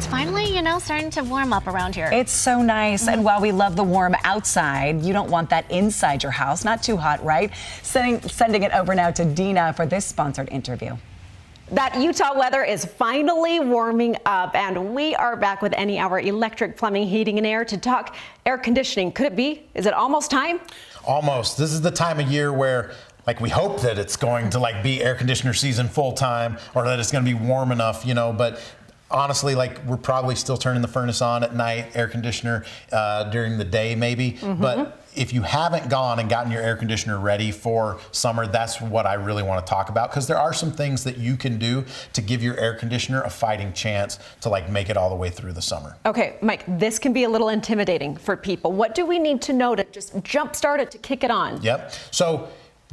it's finally, starting to warm up around here. It's so nice. And while we love the warm outside, you don't want that inside your house. Not too hot, right? Sending it over now to Dina for this sponsored interview. That Utah weather is finally warming up, and we are back with Any Hour Electric Plumbing, Heating, and Air to talk air conditioning. Could it be? Is it almost time? Almost. This is the time of year where we hope that it's going to be air conditioner season full time, or that it's going to be warm enough, but honestly, we're probably still turning the furnace on at night, air conditioner during the day maybe. But if you haven't gone and gotten your air conditioner ready for summer, that's what I really want to talk about, because there are some things that you can do to give your air conditioner a fighting chance to make it all the way through the summer. Okay, Mike, this can be a little intimidating for people. What do we need to know to just jumpstart it, to kick it on? Yep. So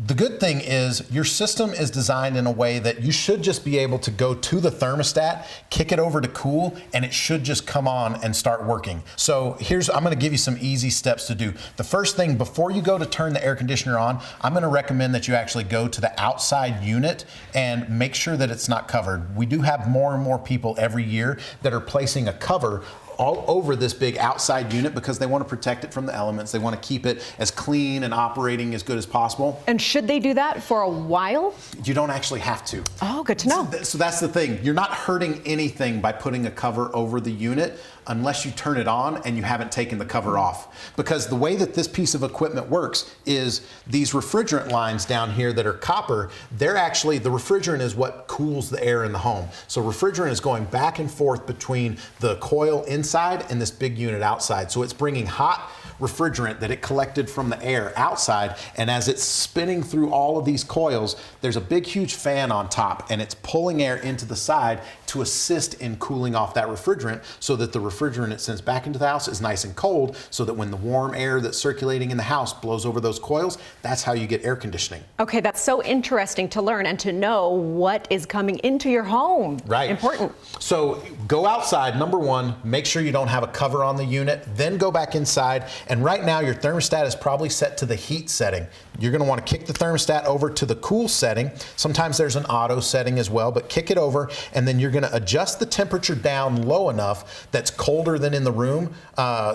the good thing is your system is designed in a way that you should just be able to go to the thermostat, kick it over to cool, and it should just come on and start working. So I'm going to give you some easy steps to do. The first thing, before you go to turn the air conditioner on, I'm going to recommend that you actually go to the outside unit and make sure that it's not covered. We do have more and more people every year that are placing a cover all over this big outside unit because they want to protect it from the elements. They want to keep it as clean and operating as good as possible. And should they do that for a while? You don't actually have to. Oh, good to know. So that's the thing. You're not hurting anything by putting a cover over the unit unless you turn it on and you haven't taken the cover off. Because the way that this piece of equipment works is these refrigerant lines down here that are copper, the refrigerant is what cools the air in the home. So refrigerant is going back and forth between the coil inside and this big unit outside. So it's bringing hot refrigerant that it collected from the air outside, and as it's spinning through all of these coils, there's a big huge fan on top, and it's pulling air into the side to assist in cooling off that refrigerant, so that the refrigerant it sends back into the house is nice and cold, so that when the warm air that's circulating in the house blows over those coils, that's how you get air conditioning. Okay, that's so interesting to learn and to know what is coming into your home. Right. Important. So go outside, number one, make sure you don't have a cover on the unit, then go back inside. And right now your thermostat is probably set to the heat setting. You're going to want to kick the thermostat over to the cool setting. Sometimes there's an auto setting as well, but kick it over, and then you're going to adjust the temperature down low enough that's colder than in the room,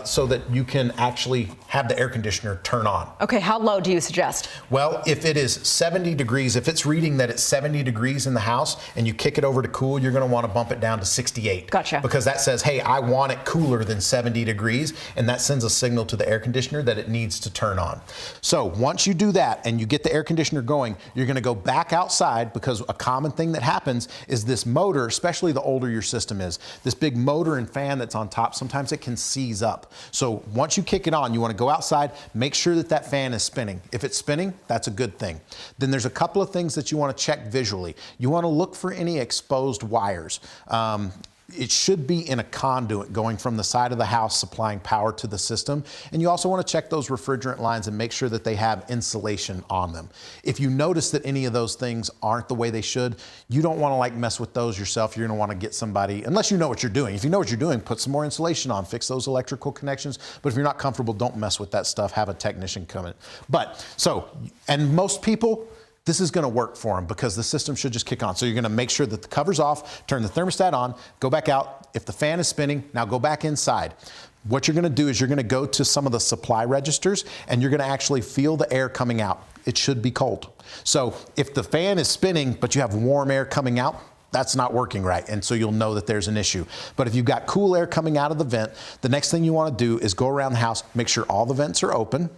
so that you can actually have the air conditioner turn on. Okay, how low do you suggest? Well, if it is 70 degrees, if it's reading that it's 70 degrees in the house and you kick it over to cool, you're going to want to bump it down to 68. Gotcha. Because that says, hey, I want it cooler than 70 degrees, and that sends a signal to the air conditioner that it needs to turn on. So once you do that and you get the air conditioner going, you're going to go back outside, because a common thing that happens is this motor, especially the older your system is, this big motor and fan that's on top, sometimes it can seize up. So once you kick it on, you want to go outside, make sure that that fan is spinning. If it's spinning, that's a good thing. Then there's a couple of things that you want to check visually. You want to look for any exposed wires. It should be in a conduit going from the side of the house supplying power to the system. And you also want to check those refrigerant lines and make sure that they have insulation on them. If you notice that any of those things aren't the way they should, you don't want to mess with those yourself. You're going to want to get somebody, unless you know what you're doing. If you know what you're doing, put some more insulation on, fix those electrical connections. But if you're not comfortable, don't mess with that stuff. Have a technician come in. And most people, this is going to work for them because the system should just kick on. So you're going to make sure that the cover's off, turn the thermostat on, go back out. If the fan is spinning, now go back inside. What you're going to do is you're going to go to some of the supply registers and you're going to actually feel the air coming out. It should be cold. So if the fan is spinning, but you have warm air coming out, that's not working right, and so you'll know that there's an issue. But if you've got cool air coming out of the vent, the next thing you want to do is go around the house, make sure all the vents are open,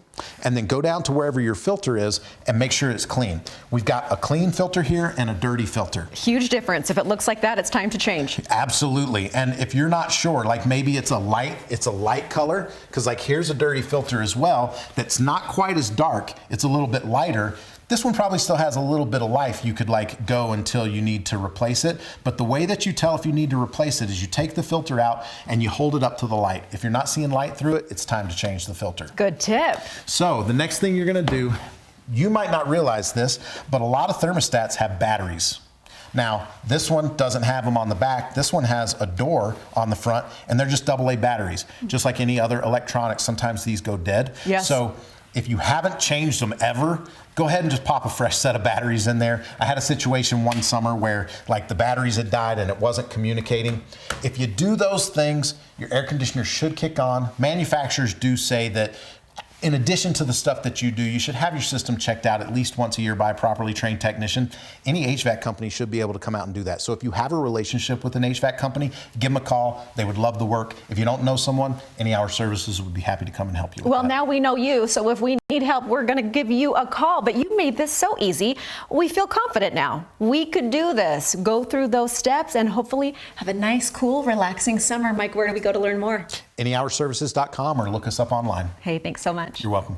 and then go down to wherever your filter is and make sure it's clean. We've got a clean filter here and a dirty filter. Huge difference. If it looks like that, it's time to change. Absolutely. And if you're not sure, maybe it's a light color, because here's a dirty filter as well that's not quite as dark. It's a little bit lighter. This one probably still has a little bit of life. You could go until you need to replace it. But the way that you tell if you need to replace it is you take the filter out and you hold it up to the light. If you're not seeing light through it, it's time to change the filter. Good tip. So the next thing you're going to do, you might not realize this, but a lot of thermostats have batteries. Now, this one doesn't have them on the back. This one has a door on the front, and they're just AA batteries. Just like any other electronics, sometimes these go dead. Yes. So If you haven't changed them ever, go ahead and just pop a fresh set of batteries in there. I had a situation one summer where like the batteries had died and it wasn't communicating. If you do those things, your air conditioner should kick on. Manufacturers do say that in addition to the stuff that you do, you should have your system checked out at least once a year by a properly trained technician. Any HVAC company should be able to come out and do that. So if you have a relationship with an HVAC company, give them a call. They would love the work. If you don't know someone, Any Hour Services would be happy to come and help you with Well, that. now we know you, so if we need help, we're going to give you a call. But you made this so easy. We feel confident now. We could do this. Go through those steps and hopefully have a nice, cool, relaxing summer. Mike, where do we go to learn more? AnyHourServices.com or look us up online. Hey, thanks so much. You're welcome.